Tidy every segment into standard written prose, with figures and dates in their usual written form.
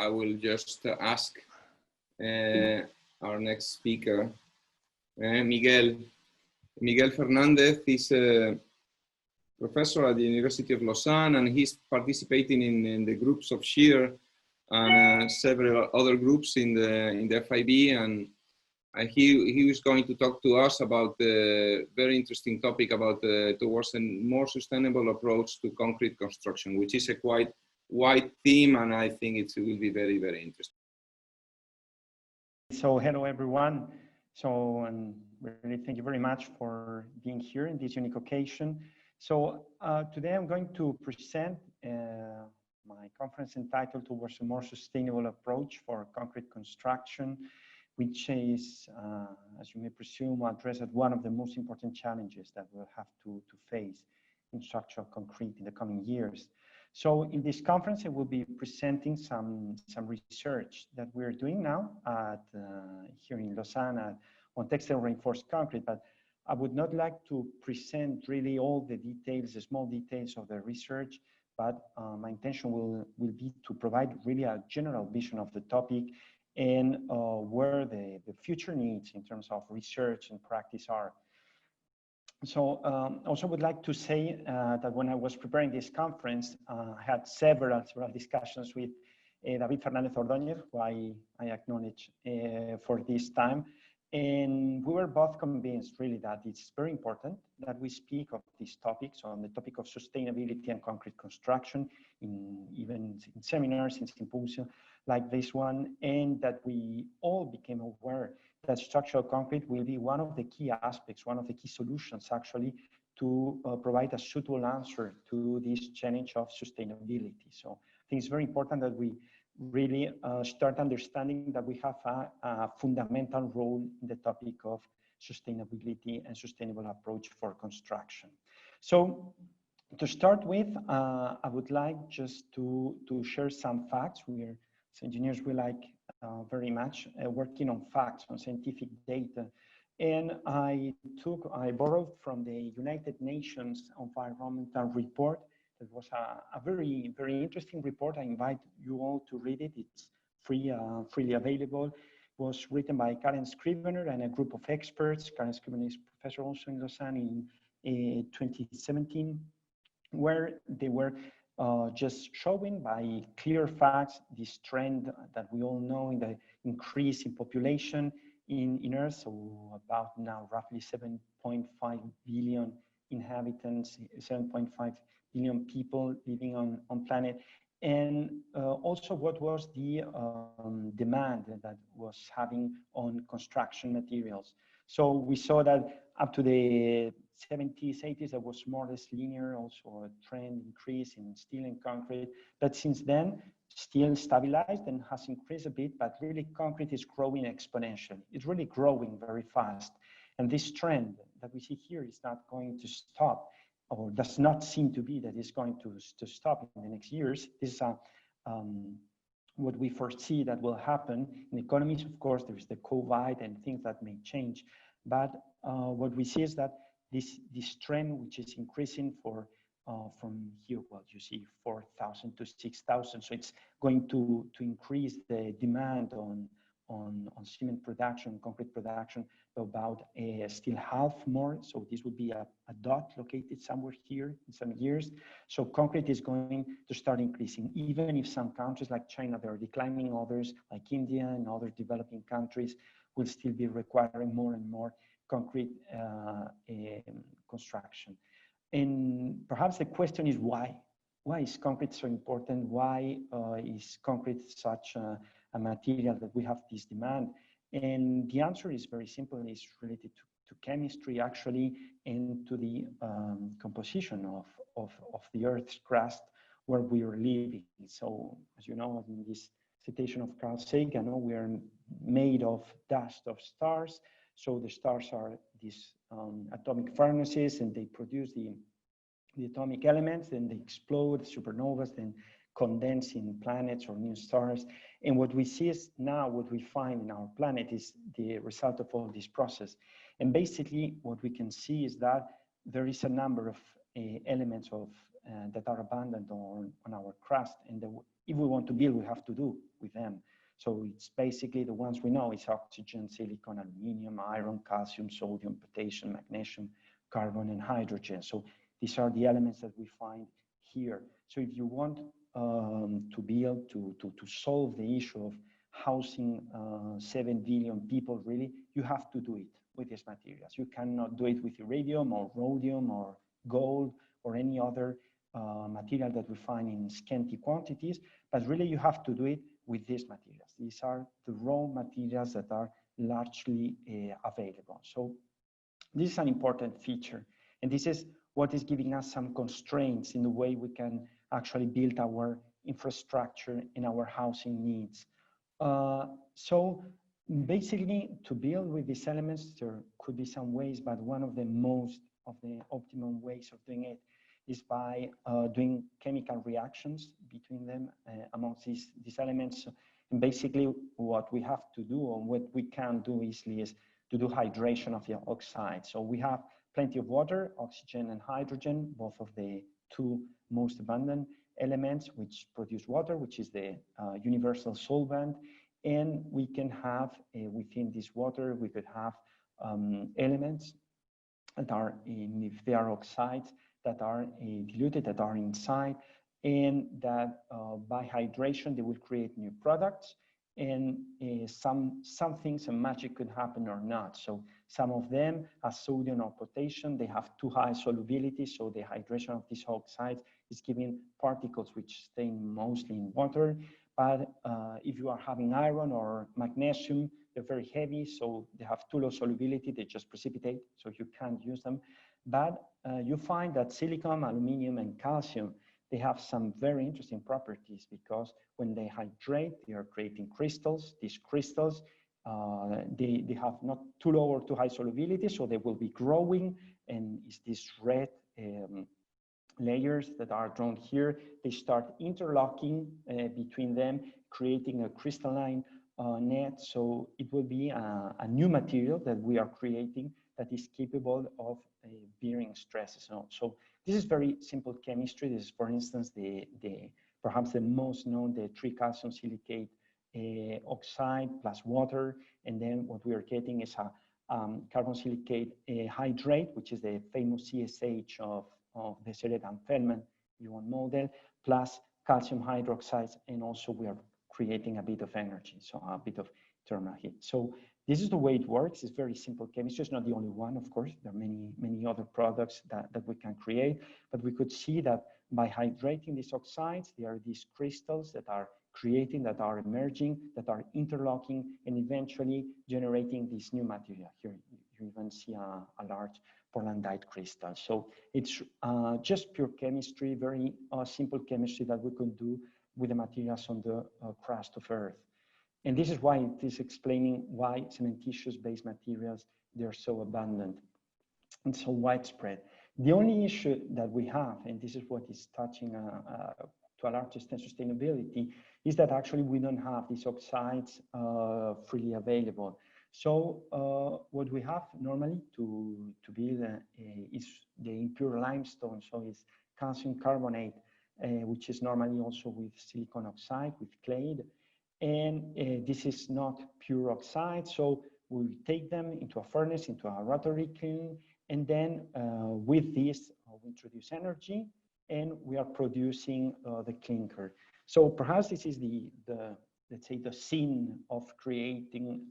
I will just ask our next speaker, Miguel. Miguel Fernández is a professor at the University of Lausanne, and he's participating in the groups of SHEAR and several other groups in the FIB, and he was going to talk to us about the very interesting topic about towards a more sustainable approach to concrete construction, which is a quite wide theme, and I think it will be very, very interesting. So hello everyone. So really thank you very much for being here in this unique occasion. So today I'm going to present my conference entitled Towards a More Sustainable Approach for Concrete Construction, which is, as you may presume, addressed one of the most important challenges that we'll have to face in structural concrete in the coming years. So in this conference, I will be presenting some research that we're doing now here in Lausanne on textile reinforced concrete, but I would not like to present really all the details, the small details of the research, but my intention will be to provide really a general vision of the topic and where the future needs in terms of research and practice are. So also would like to say that when I was preparing this conference, I had several discussions with David Fernandez-Ruiz, who I acknowledge for this time. And we were both convinced really that it's very important that we speak of these topics, on the topic of sustainability and concrete construction, even in seminars, in symposia like this one, and that we all became aware that structural concrete will be one of the key aspects, one of the key solutions actually to provide a suitable answer to this challenge of sustainability. So I think it's very important that we really start understanding that we have a fundamental role in the topic of sustainability and sustainable approach for construction. So to start with, I would like just to share some facts. As engineers, we like very much working on facts, on scientific data. And I borrowed from the United Nations Environmental Report. It was a very, very interesting report. I invite you all to read it. It's freely available. It was written by Karen Scrivener and a group of experts. Karen Scrivener is professor also in Lausanne in 2017, where they were just showing by clear facts this trend that we all know in the increase in population in Earth. So about now roughly 7.5 billion inhabitants, 7.5 billion people living on planet, and also what was the demand that was having on construction materials. So we saw that up to the 70s, 80s, there was more or less linear, also a trend increase in steel and concrete. But since then, steel stabilized and has increased a bit, but really concrete is growing exponentially. It's really growing very fast. And this trend that we see here is not going to stop, or does not seem to be that it's going to stop in the next years. This is what we foresee that will happen in economies. Of course, there is the COVID and things that may change. But what we see is that this trend, which is increasing from here, well, you see 4,000 to 6,000. So it's going to increase the demand on cement production, concrete production, about still half more. So this would be a dot located somewhere here in some years. So concrete is going to start increasing, even if some countries like China, they're declining, others like India and other developing countries will still be requiring more and more concrete construction. And perhaps the question is why? Why is concrete so important? Why is concrete such a material that we have this demand? And the answer is very simple. It's related to chemistry, actually, and to the composition of the Earth's crust where we are living. So, as you know, in this citation of Carl Sagan, we are made of dust of stars. So the stars are these atomic furnaces, and they produce the atomic elements, then they explode, supernovas, then condense in planets or new stars. And what we see is now, what we find in our planet is the result of all this process. And basically, what we can see is that there is a number of elements that are abundant on our crust, and if we want to build, we with them. So it's basically the ones we know. It's oxygen, silicon, aluminum, iron, calcium, sodium, potassium, magnesium, carbon, and hydrogen. So these are the elements that we find here. So if you want to be able to solve the issue of housing 7 billion people, really, you have to do it with these materials. You cannot do it with iridium or rhodium or gold or any other material that we find in scanty quantities, but really you have to do it with these materials. These are the raw materials that are largely available. So this is an important feature, and this is what is giving us some constraints in the way we can actually build our infrastructure and our housing needs. So basically, to build with these elements, there could be some ways, but one of the most of the optimum ways of doing it is by doing chemical reactions between them amongst these elements. And basically, what we have to do, or what we can do easily, is to do hydration of the oxide. So we have plenty of water, oxygen and hydrogen, both of the two most abundant elements which produce water, which is the universal solvent. And we can have, within this water, we could have elements that are, if they are oxides, that are diluted, that are inside, and that by hydration, they will create new products. And some things, and magic could happen or not. So some of them, as sodium or potassium, they have too high solubility. So the hydration of these oxides is giving particles which stay mostly in water. But if you are having iron or magnesium, they're very heavy. So they have too low solubility. They just precipitate. So you can't use them. But you find that silicon, aluminum, and calcium, they have some very interesting properties, because when they hydrate, they are creating crystals. These crystals, they have not too low or too high solubility, so they will be growing, and it's these red layers that are drawn here. They start interlocking between them, creating a crystalline net. So it will be a new material that we are creating that is capable of bearing stresses. So this is very simple chemistry. This is, for instance, perhaps the most known, the 3-calcium silicate oxide plus water. And then what we are getting is a carbon silicate hydrate, which is the famous CSH of the Serret-Feldman model, plus calcium hydroxides. And also we are creating a bit of energy, so a bit of thermal heat. So this is the way it works. It's very simple chemistry. It's not the only one, of course. There are many other products that we can create, but we could see that by hydrating these oxides, there are these crystals that are creating, that are emerging, that are interlocking, and eventually generating this new material. Here you even see a large portlandite crystal. So it's just pure chemistry, very simple chemistry that we could do with the materials on the crust of Earth. And this is why it is explaining why cementitious-based materials, they're so abundant and so widespread. The only issue that we have, and this is what is touching to a large extent sustainability, is that actually we don't have these oxides freely available. So what we have normally to build is the impure limestone. So it's calcium carbonate, which is normally also with silicon oxide, with clay. And this is not pure oxide, so we take them into a furnace, into a rotary kiln, and then with this, we introduce energy, and we are producing the clinker. So perhaps this is let's say, the sin of creating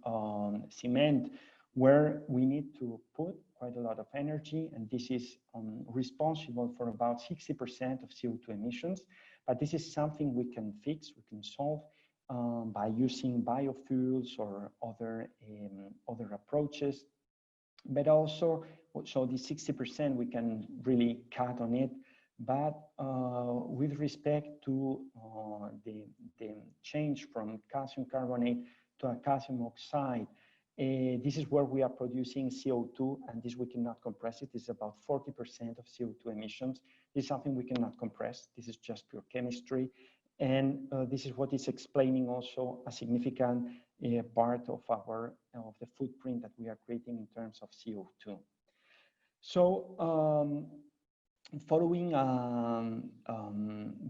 cement, where we need to put quite a lot of energy, and this is responsible for about 60% of CO2 emissions. But this is something we can fix, we can solve, by using biofuels or other approaches. But also, so the 60% we can really cut on it. But with respect to the change from calcium carbonate to a calcium oxide, this is where we are producing CO2, and this we cannot compress it. This is about 40% of CO2 emissions. This is something we cannot compress. This is just pure chemistry. And this is what is explaining also a significant part of the footprint that we are creating in terms of CO2. So Following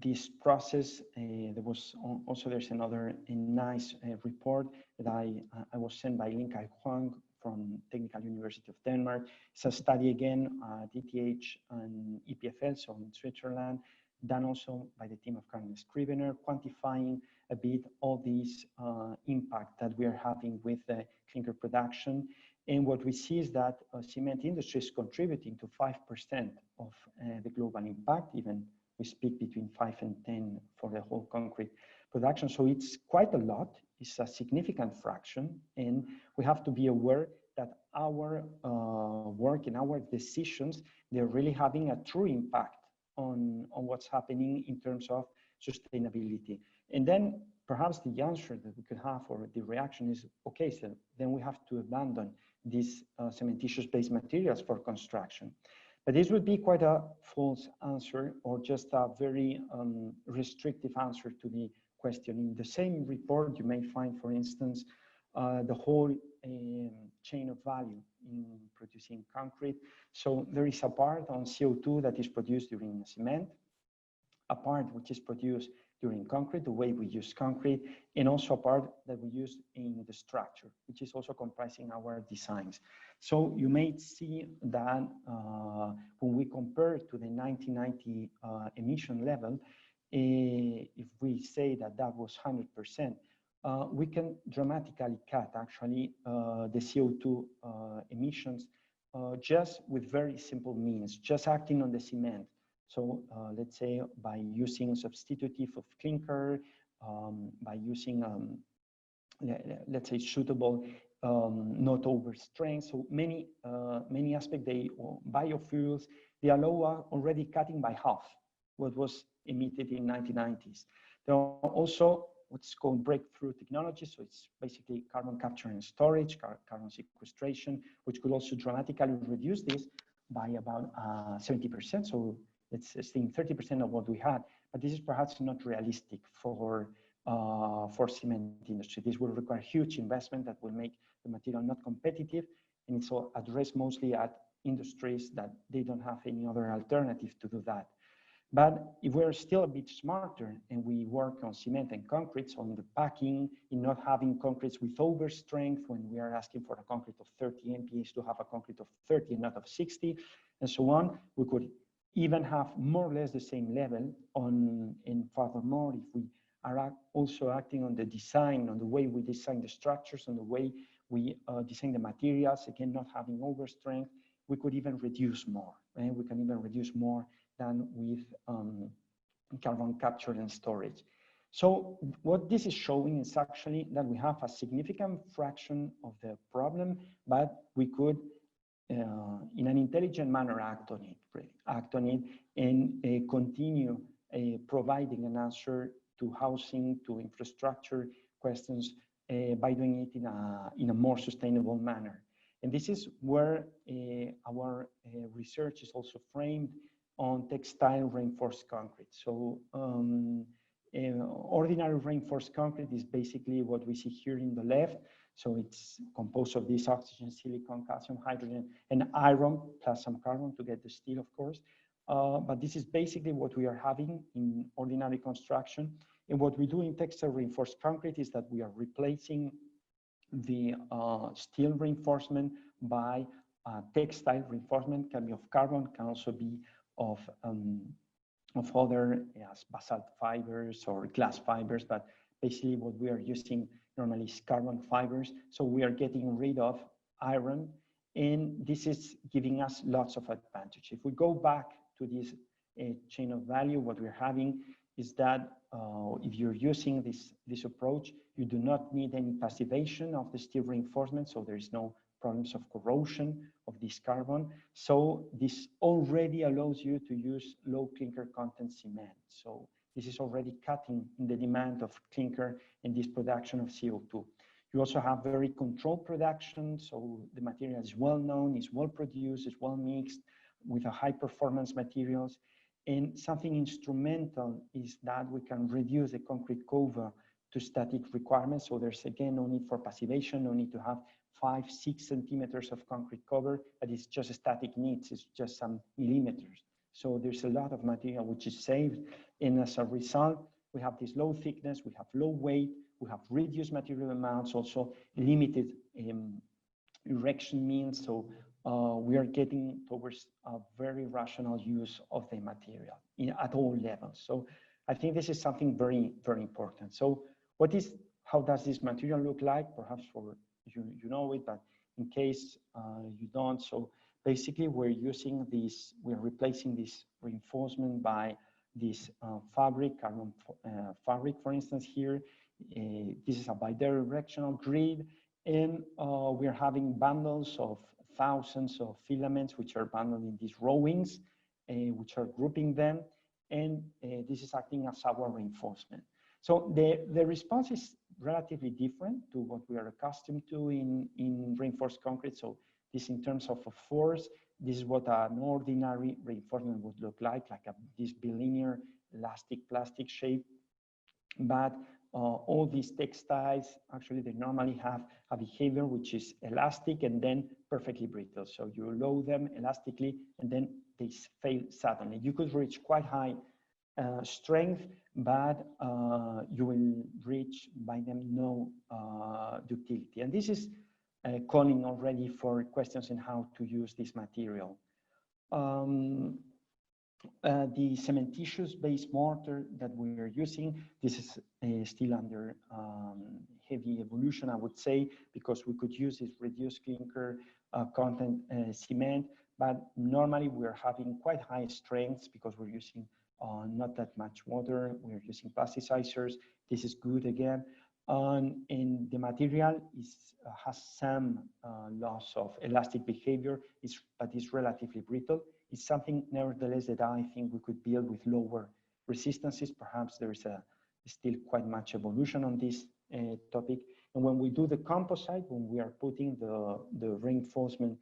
this process, there's another nice report that I was sent by Lin Kai Huang from Technical University of Denmark. It's a study again, DTH and EPFL, so in Switzerland, done also by the team of Karen Scrivener, quantifying a bit all these impact that we are having with the clinker production. And what we see is that cement industry is contributing to 5% of the global impact, even we speak between 5 and 10 for the whole concrete production. So it's quite a lot, it's a significant fraction, and we have to be aware that our work and our decisions, they're really having a true impact on what's happening in terms of sustainability. And then perhaps the answer that we could have, or the reaction is, okay, so then we have to abandon these cementitious-based materials for construction. But this would be quite a false answer, or just a very restrictive answer to the question. In the same report, you may find, for instance, the whole chain of value in producing concrete. So there is a part on CO2 that is produced during cement, a part which is produced during concrete, the way we use concrete, and also a part that we use in the structure, which is also comprising our designs. So you may see that when we compare to the 1990 emission level, if we say that that was 100%, we can dramatically cut actually the CO2 emissions just with very simple means, just acting on the cement. So let's say by using substitutive of clinker, by using, let's say, suitable, not over strength. So many aspects, biofuels, they allow already cutting by half what was emitted in 1990s. There are also what's called breakthrough technology. So it's basically carbon capture and storage, carbon sequestration, which could also dramatically reduce this by about 70%. So let's assume 30% of what we had, but this is perhaps not realistic for cement industry. This will require huge investment that will make the material not competitive, and it's all addressed mostly at industries that they don't have any other alternative to do that. But if we're still a bit smarter and we work on cement and concretes, on the packing, in not having concretes with over strength, when we are asking for a concrete of 30 MPa to have a concrete of 30 and not of 60, and so on, we could even have more or less the same level on, and furthermore, if we are also acting on the design, on the way we design the structures, on the way we design the materials, again, not having over strength, we could even reduce more, right? We can even reduce more than with carbon capture and storage. So what this is showing is actually that we have a significant fraction of the problem, but we could, in an intelligent manner, act on it, and continue providing an answer to housing, to infrastructure questions by doing it in a more sustainable manner. And this is where our research is also framed on textile reinforced concrete. So ordinary reinforced concrete is basically what we see here in the left. So it's composed of this oxygen, silicon, calcium, hydrogen, and iron, plus some carbon to get the steel, of course. But this is basically what we are having in ordinary construction. And what we do in textile reinforced concrete is that we are replacing the steel reinforcement by textile reinforcement. Can be of carbon, can also be of other basalt fibers or glass fibers, but basically what we are using normally is carbon fibers. So we are getting rid of iron, and this is giving us lots of advantage. If we go back to this chain of value, what we're having is that if you're using this approach, you do not need any passivation of the steel reinforcement, so there is no problems of corrosion of this carbon. So this already allows you to use low clinker content cement. So this is already cutting in the demand of clinker in this production of CO2. You also have very controlled production, so the material is well known, is well produced, is well mixed with a high performance materials. And something instrumental is that we can reduce the concrete cover to static requirements. So there's again no need for passivation, no need to have 5-6 centimeters of concrete cover, but it's just static needs, it's just some millimeters. So there's a lot of material which is saved. And as a result, we have this low thickness, we have low weight, we have reduced material amounts, also limited erection means. So we are getting towards a very rational use of the material at all levels. So I think this is something very, very important. So how does this material look like? Perhaps for you know it, but in case you don't, so basically we're using this, we're replacing this reinforcement by this fabric, carbon fabric, for instance, here. This is a bidirectional grid, and we're having bundles of thousands of filaments which are bundled in these rowings, which are grouping them, and this is acting as our reinforcement. So the response is relatively different to what we are accustomed to in reinforced concrete. So this, in terms of a force, this is what an ordinary reinforcement would look like this bilinear elastic plastic shape. But all these textiles, actually, they normally have a behavior which is elastic and then perfectly brittle. So you load them elastically and then they fail suddenly. You could reach quite high strength, but you will reach by them no ductility. And this is calling already for questions in how to use this material. The cementitious-based mortar that we are using, this is still under heavy evolution, I would say, because we could use this reduced clinker content cement, but normally we're having quite high strengths because we're using not that much water, we're using plasticizers. This is good again. And the material has some loss of elastic behavior, but it's relatively brittle. It's something, nevertheless, that I think we could build with lower resistances. Perhaps there is still quite much evolution on this topic. And when we do the composite, when we are putting the reinforcement,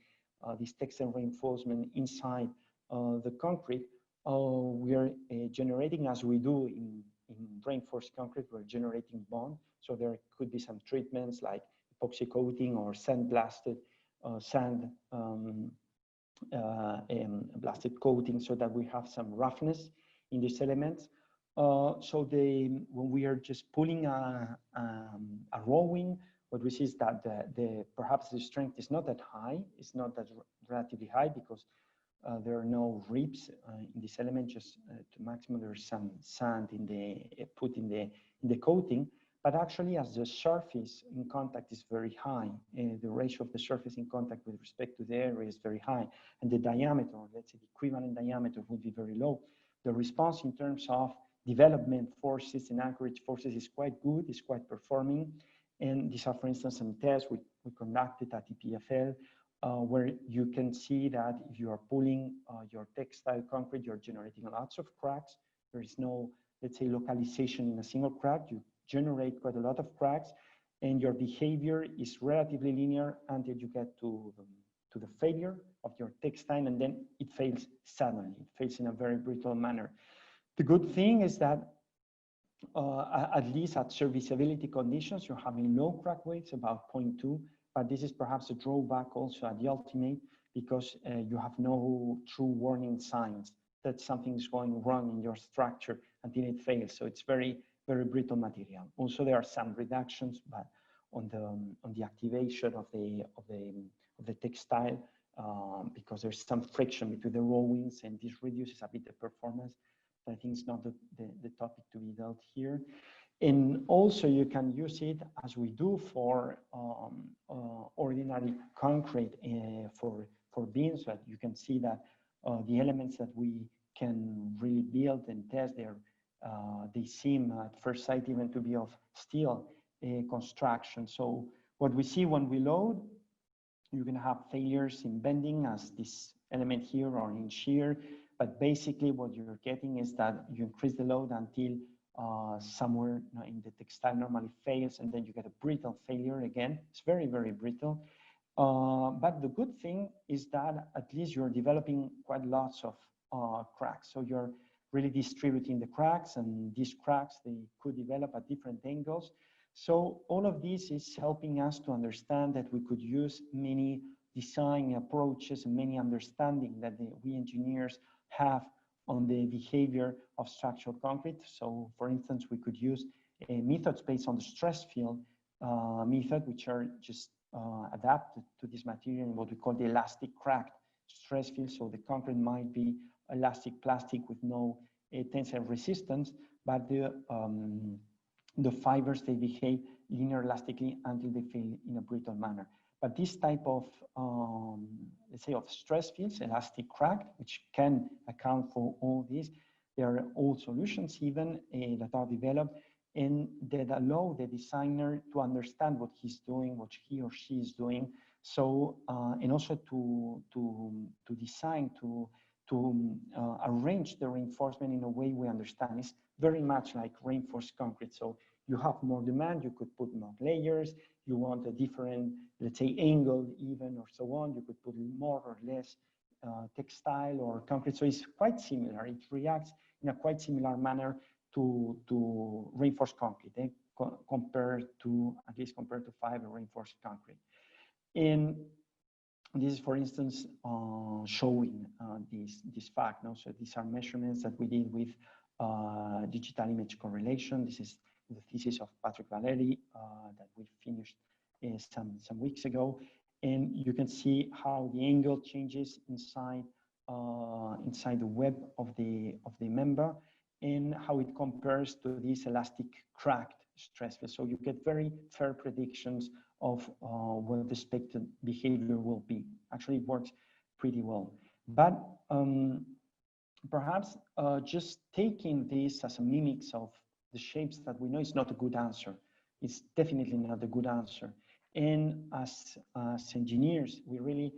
this textile reinforcement inside the concrete, we are generating, as we do in reinforced concrete, we're generating bond. So there could be some treatments like epoxy coating or sandblasted blasted coating, so that we have some roughness in these elements. So when we are just pulling a rowing, what we see is that perhaps the strength is not that high. It's not that relatively high because there are no ribs in this element. Just to maximum, there's some sand put in the coating. But actually, as the surface in contact is very high, the ratio of the surface in contact with respect to the area is very high, and the diameter, or let's say the equivalent diameter, would be very low. The response in terms of development forces and anchorage forces is quite good, is quite performing. And these are, for instance, some tests we conducted at EPFL, where you can see that if you are pulling your textile concrete, you're generating lots of cracks. There is no, let's say, localization in a single crack. You generate quite a lot of cracks, and your behavior is relatively linear until you get to the failure of your textile, and then it fails suddenly. It fails in a very brittle manner. The good thing is that at least at serviceability conditions, you're having low crack weights, about 0.2, but this is perhaps a drawback also at the ultimate, because you have no true warning signs that something is going wrong in your structure until it fails. So it's very, very brittle material. Also, there are some reductions, but on the activation of the textile, because there's some friction between the rowings, and this reduces a bit the performance. I think it's not the topic to be dealt here. And also you can use it, as we do for ordinary concrete for beams, but you can see that the elements that we can really build and test, they seem at first sight even to be of steel construction. So what we see when we load, you can have failures in bending, as this element here, or in shear. But basically what you're getting is that you increase the load until somewhere in the textile normally fails, and then you get a brittle failure again. It's very, very brittle. But the good thing is that at least you're developing quite lots of cracks. So you're really distributing the cracks, and these cracks, they could develop at different angles. So all of this is helping us to understand that we could use many design approaches and many understanding that we engineers have on the behavior of structural concrete. So for instance, we could use methods based on the stress field method, which are just adapted to this material in what we call the elastic cracked stress field. So the concrete might be elastic plastic with no tensile resistance, but the fibers, they behave linear elastically until they fail in a brittle manner. But this type of, let's say, of stress fields, elastic cracked, which can account for all this, there are old solutions even that are developed and that allow the designer to understand what he's doing, what he or she is doing. So, and also to design, to arrange the reinforcement in a way we understand. It's very much like reinforced concrete. So you have more demand, you could put more layers, you want a different, let's say, angle even or so on, you could put more or less textile or concrete. So it's quite similar. It reacts in a quite similar manner to reinforced concrete, compared to, at least compared to fiber reinforced concrete. And this is, for instance, showing this fact. No? So these are measurements that we did with digital image correlation. This is the thesis of Patrick Valeri that we finished some weeks ago. And you can see how the angle changes inside the web of the member and how it compares to this elastic cracked stress field. So you get very fair predictions of what the expected behavior will be. Actually, it works pretty well. But perhaps just taking this as a mimics of the shapes that we know is not a good answer. It's definitely not a good answer. And as engineers, we really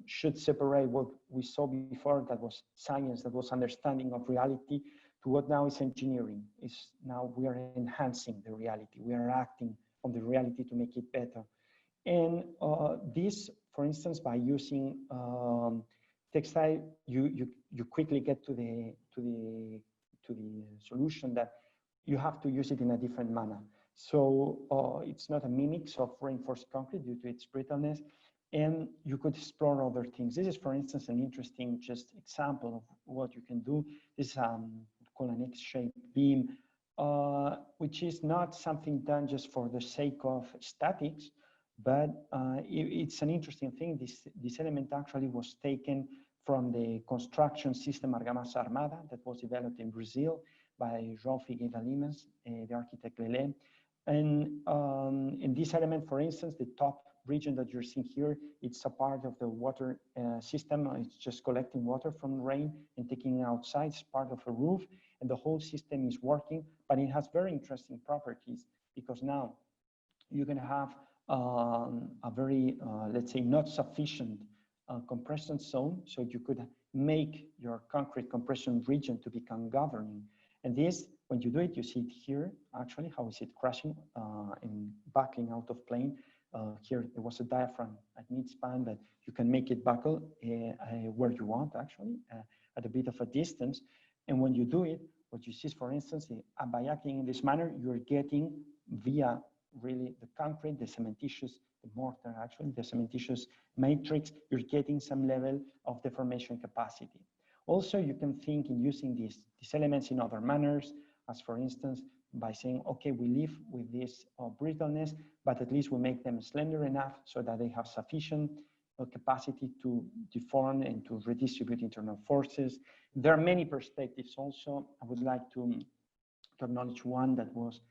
should separate what we saw before, that was science, that was understanding of reality, to what now is engineering. Is now we are enhancing the reality. We are acting on the reality to make it better. And this, for instance, by using textile, you quickly get to the solution that you have to use it in a different manner. So it's not a mimics of reinforced concrete due to its brittleness, and you could explore other things. This is, for instance, an interesting just example of what you can do. This is called an X-shaped beam, which is not something done just for the sake of statics, but it's an interesting thing. This element actually was taken from the construction system Argamasa Armada that was developed in Brazil by João Figueira Limas, the architect Lele. And in this element, for instance, the top region that you're seeing here, it's a part of the water system. It's just collecting water from rain and taking it outside. It's part of a roof, and the whole system is working, but it has very interesting properties because now you can have a very, let's say, not sufficient compression zone. So you could make your concrete compression region to become governing. And this, when you do it, you see it here, actually, how is it crashing and backing out of plane. Here, there was a diaphragm at mid-span, but you can make it buckle where you want, actually, at a bit of a distance. And when you do it, what you see is, for instance, by acting in this manner, you're getting via really the concrete, the cementitious, the mortar, actually, the cementitious matrix, you're getting some level of deformation capacity. Also, you can think in using these elements in other manners, as for instance, by saying, okay, we live with this brittleness, but at least we make them slender enough so that they have sufficient capacity to deform and to redistribute internal forces. There are many perspectives also. I would like to acknowledge one that was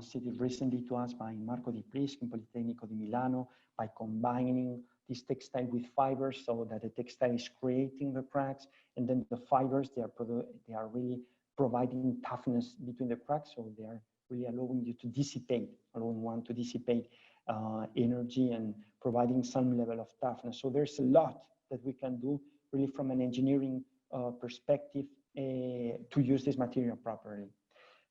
stated recently to us by Marco Di Prischi in Politecnico di Milano, by combining this textile with fibers so that the textile is creating the cracks, and then the fibers, they are really providing toughness between the cracks, so they are really allowing you to dissipate, allowing one to dissipate energy and providing some level of toughness. So there's a lot that we can do really from an engineering perspective to use this material properly.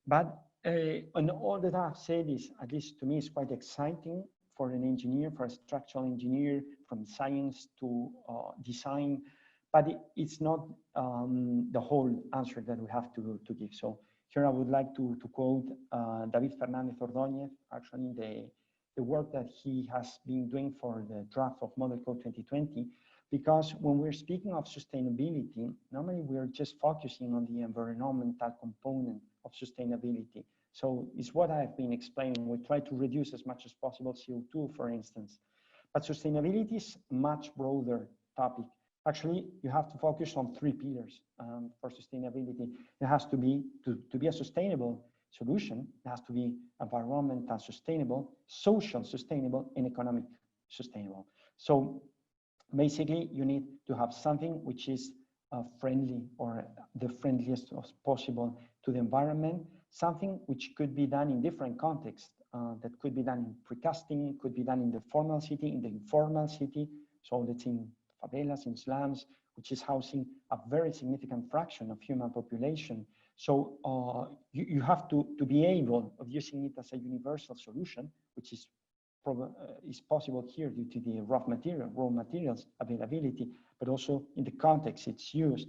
But and all that I've said is, at least to me, is quite exciting for an engineer, for a structural engineer, from science to design, but it's not the whole answer that we have to give. So here I would like to quote David Fernandez-Ruiz, actually the work that he has been doing for the draft of Model Code 2020. Because when we're speaking of sustainability, normally we're just focusing on the environmental component of sustainability. So it's what I've been explaining. We try to reduce as much as possible CO2, for instance. But sustainability is a much broader topic. Actually, you have to focus on three pillars for sustainability. It has to be, to be a sustainable solution, it has to be environmental sustainable, social sustainable, and economic sustainable. So basically, you need to have something which is friendly, or the friendliest as possible to the environment, something which could be done in different contexts. That could be done in precasting, could be done in the formal city, in the informal city. So that's in favelas, in slums, which is housing a very significant fraction of human population. So you have to be able of using it as a universal solution, which is possible here due to the raw materials availability, but also in the context it's used.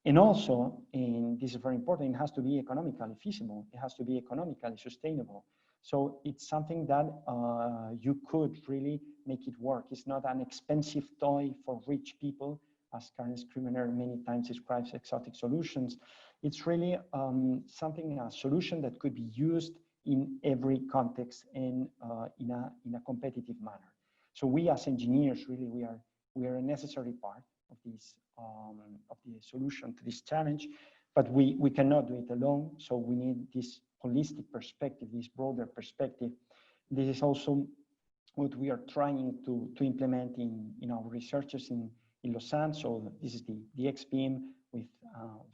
And also, and this is very important, it has to be economically feasible. It has to be economically sustainable. So it's something that you could really make it work. It's not an expensive toy for rich people, as Karen Scrivener many times describes exotic solutions. It's really something, a solution that could be used in every context and in a competitive manner. So we as engineers, really, we are a necessary part of this of the solution to this challenge, but we cannot do it alone. So we need this holistic perspective, this broader perspective. This is also what we are trying to implement in our researchers in Lausanne. So this is the X-beam with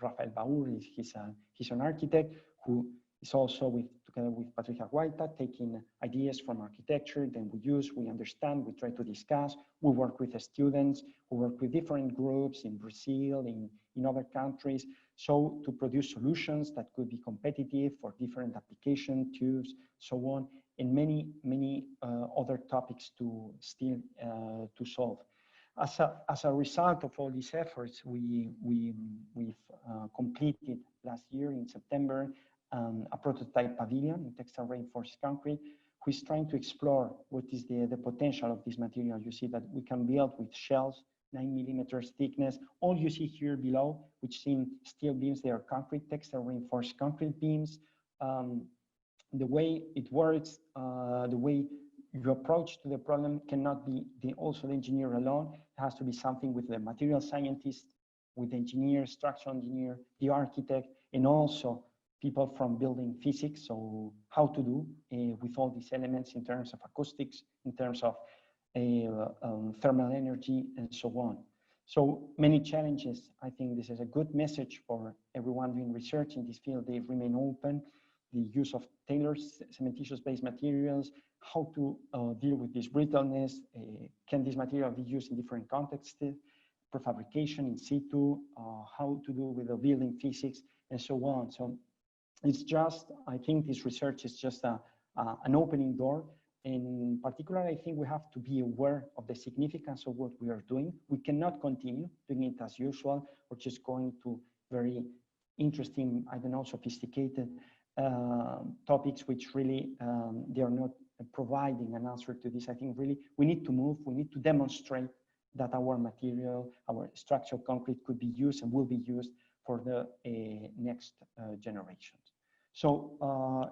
Rafael Baur. He's an architect who is also together with Patricia Guaita, taking ideas from architecture, then we understand, we try to discuss. We work with the students, we work with different groups in Brazil, in other countries, so to produce solutions that could be competitive for different application tubes, so on, and many other topics to still to solve. As a result of all these efforts, we've completed last year in September a prototype pavilion in textile reinforced concrete, who is trying to explore what is the potential of this material. You see that we can build with shells, 9 millimeters thickness. All you see here below, which seem steel beams, they are concrete, textile reinforced concrete beams. The way it works, the way you approach to the problem cannot be also the engineer alone. It has to be something with the material scientist, with the engineer, structural engineer, the architect, and also people from building physics. So how to do with all these elements in terms of acoustics, in terms of thermal energy, and so on. So many challenges. I think this is a good message for everyone doing research in this field. They remain open. The use of tailored cementitious-based materials, how to deal with this brittleness. Can this material be used in different contexts? Prefabrication in situ, how to do with the building physics, and so on. So it's just, I think this research is just an opening door. In particular, I think we have to be aware of the significance of what we are doing. We cannot continue doing it as usual, or just going to very interesting, I don't know, sophisticated topics which really, they are not providing an answer to this. I think really we need to move, we need to demonstrate that our material, our structural concrete could be used and will be used for the next generations. So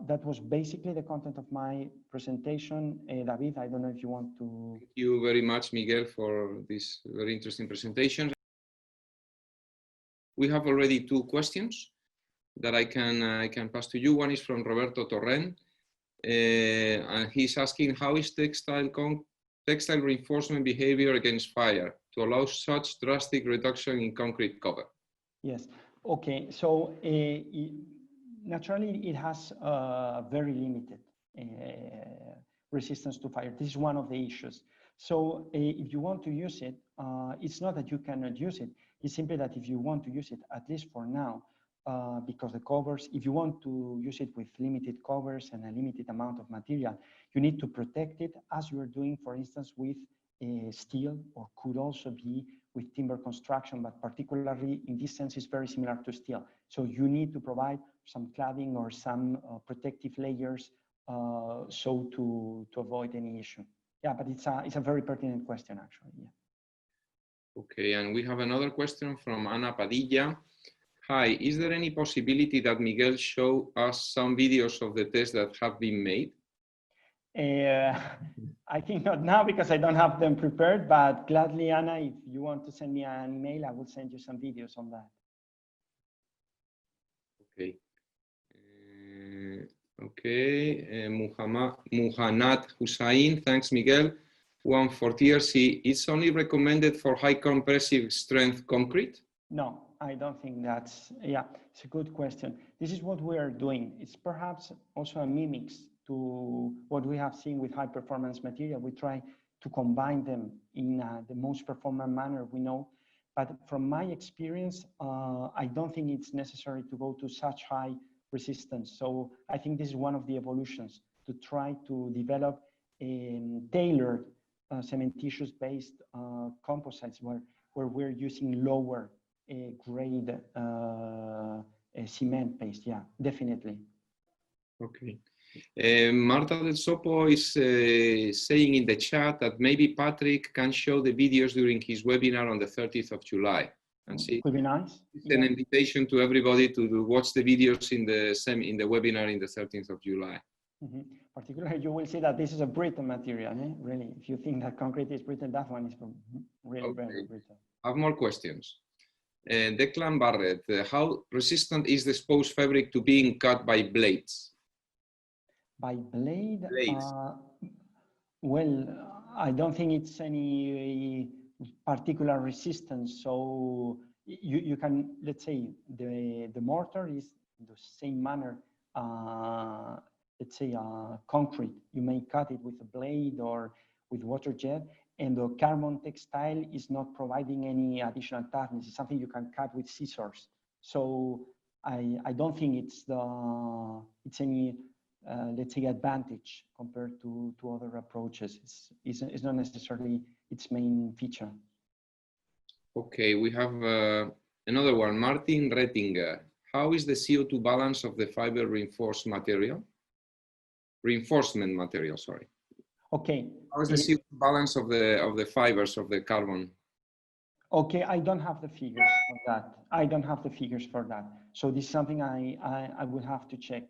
that was basically the content of my presentation. David, I don't know if you want to... Thank you very much, Miguel, for this very interesting presentation. We have already two questions that I can pass to you. One is from Roberto Torren, and he's asking, how is textile reinforcement behavior against fire to allow such drastic reduction in concrete cover? Yes, okay, so naturally it has very limited resistance to fire. This is one of the issues. So if you want to use it, it's not that you cannot use it, it's simply that if you want to use it, at least for now, because the covers, if you want to use it with limited covers and a limited amount of material, you need to protect it as you are doing, for instance, with steel, or could also be with timber construction, but particularly in this sense is very similar to steel. So you need to provide some cladding or some protective layers so to avoid any issue. Yeah, but it's a very pertinent question, actually. Yeah. Okay, and we have another question from Ana Padilla. Hi, is there any possibility that Miguel show us some videos of the tests that have been made? I think not now because I don't have them prepared, but gladly, Anna, if you want to send me an email, I will send you some videos on that. Okay. Muhannad Hussain, thanks, Miguel. One for TRC, it's only recommended for high compressive strength concrete? No, I don't think that's, yeah, it's a good question. This is what we are doing. It's perhaps also a mimics to what we have seen with high performance material. We try to combine them in the most performant manner we know. But from my experience, I don't think it's necessary to go to such high resistance. So I think this is one of the evolutions to try to develop tailored cementitious based composites where we're using lower grade cement paste. Yeah, definitely. Okay. Marta del Sopo is saying in the chat that maybe Patrick can show the videos during his webinar on the 30th of July. And see, could be nice. It's an invitation to everybody to watch the videos in the webinar in the 13th of July. Mm-hmm. Particularly, you will see that this is a brittle material. Really, if you think that concrete is brittle, that one is really very brittle. I have more questions. Declan Barrett, how resistant is the exposed fabric to being cut by blades? By blades? Well, I don't think it's any particular resistance. So you can, let's say, the mortar is in the same manner. Let's say concrete, you may cut it with a blade or with water jet, and the carbon textile is not providing any additional toughness. It's something you can cut with scissors. So I don't think it's any let's say advantage compared to other approaches. It's not necessarily its main feature. Okay, we have another one, Martin Rettinger. How is the CO2 balance of the fiber reinforcement material, sorry. Okay. How is the CO2 balance of the fibers of the carbon? Okay, I don't have the figures for that. I don't have the figures for that. So this is something I will have to check.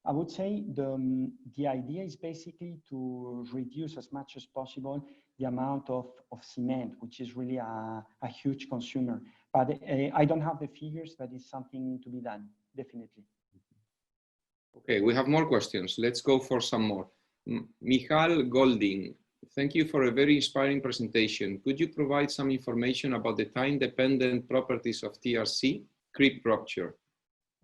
I would say the idea is basically to reduce as much as possible the amount of cement, which is really a huge consumer. But I don't have the figures, but it's something to be done, definitely. Okay, we have more questions. Let's go for some more. Michal Golding, thank you for a very inspiring presentation. Could you provide some information about the time-dependent properties of TRC, creep rupture?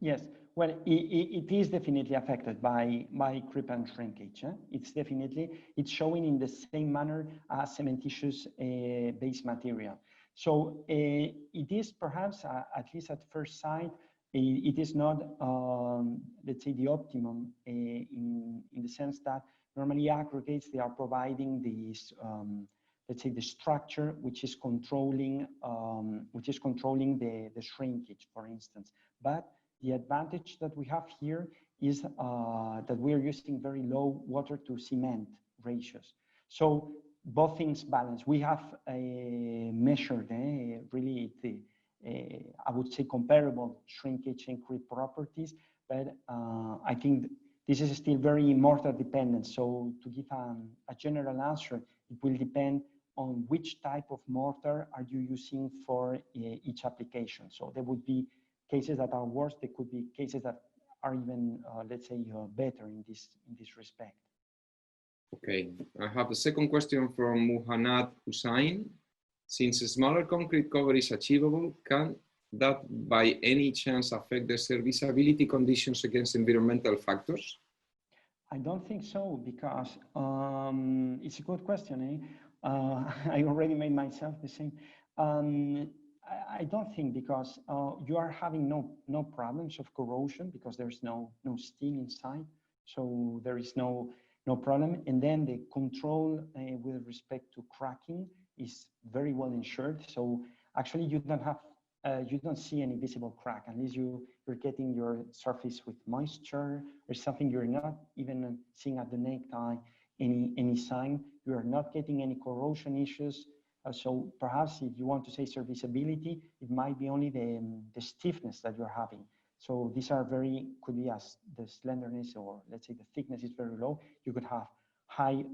Yes, well, it is definitely affected by creep and shrinkage. It's showing in the same manner as cementitious base material. So it is perhaps, at least at first sight, it is not, let's say, the optimum in the sense that normally aggregates, they are providing this, let's say, the structure which is controlling the shrinkage, for instance. But the advantage that we have here is that we are using very low water to cement ratios. So both things balance. We have measured really I would say comparable shrinkage and creep properties, but I think this is still very mortar dependent. So to give a general answer, it will depend on which type of mortar are you using for each application. So there would be cases that are worse. There could be cases that are even, let's say, better in this respect. Okay, I have the second question from Muhannad Hussain. Since a smaller concrete cover is achievable, can that by any chance affect the serviceability conditions against environmental factors? I don't think so, because it's a good question. I already made myself the same. I don't think, because you are having no problems of corrosion because there's no steel inside, so there is no problem. And then the control with respect to cracking is very well ensured. So actually, you don't see any visible crack unless you're getting your surface with moisture or something. You're not even seeing at the naked eye any sign. You are not getting any corrosion issues. So perhaps if you want to say serviceability, it might be only the stiffness that you're having. So these are could be as the slenderness, or let's say the thickness is very low. You could have high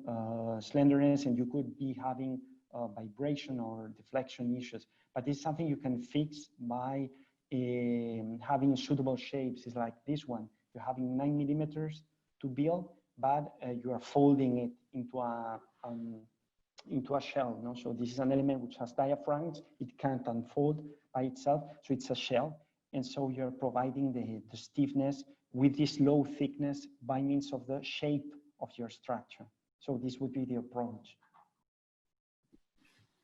slenderness, and you could be having vibration or deflection issues. But it's something you can fix by having suitable shapes. It's like this one. You're having 9 millimeters to build, but you are folding it into a shell. No? So this is an element which has diaphragms. It can't unfold by itself, so it's a shell. And so you're providing the stiffness with this low thickness by means of the shape of your structure. So this would be the approach.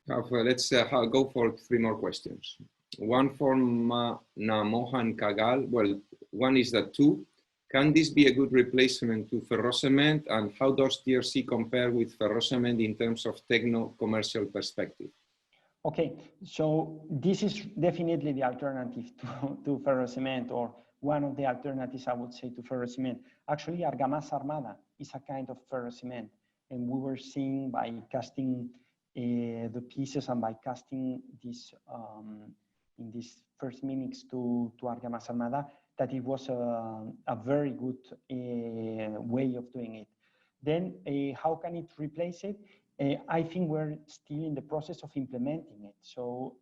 Let's go for 3 more questions. One from Namohan Kagal. Well, one is that 2. Can this be a good replacement to ferrocement, and how does TRC compare with ferrocement in terms of techno-commercial perspective? Okay, so this is definitely the alternative to ferrocement, or one of the alternatives, I would say, to ferrocement. Actually, argamasa armada is a kind of ferrocement, and we were seeing by casting the pieces and by casting this in these first mimics to argamasa armada, that it was a very good way of doing it. Then how can it replace it? I think we're still in the process of implementing it. So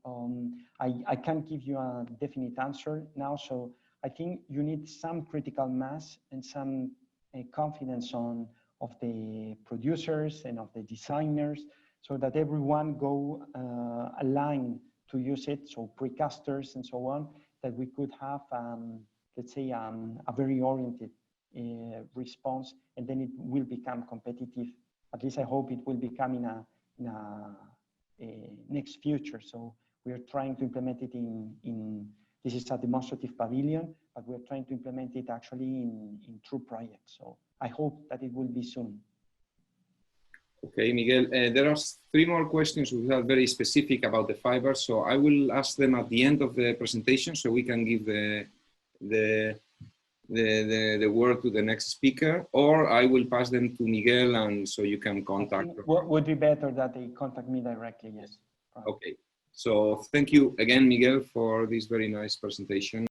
I can't give you a definite answer now. So I think you need some critical mass and some confidence of the producers and of the designers, so that everyone go aligned to use it. So precasters and so on, that we could have, let's say, a very oriented response, and then it will become competitive. At least I hope it will become in a next future. So we are trying to implement it this is a demonstrative pavilion, but we're trying to implement it actually in true projects. So I hope that it will be soon. Okay, Miguel, there are 3 more questions which are very specific about the fibers. So I will ask them at the end of the presentation, so we can give the word to the next speaker, or I will pass them to Miguel, and so you can contact. What would be better that they contact me directly? Yes. Okay. So thank you again, Miguel, for this very nice presentation.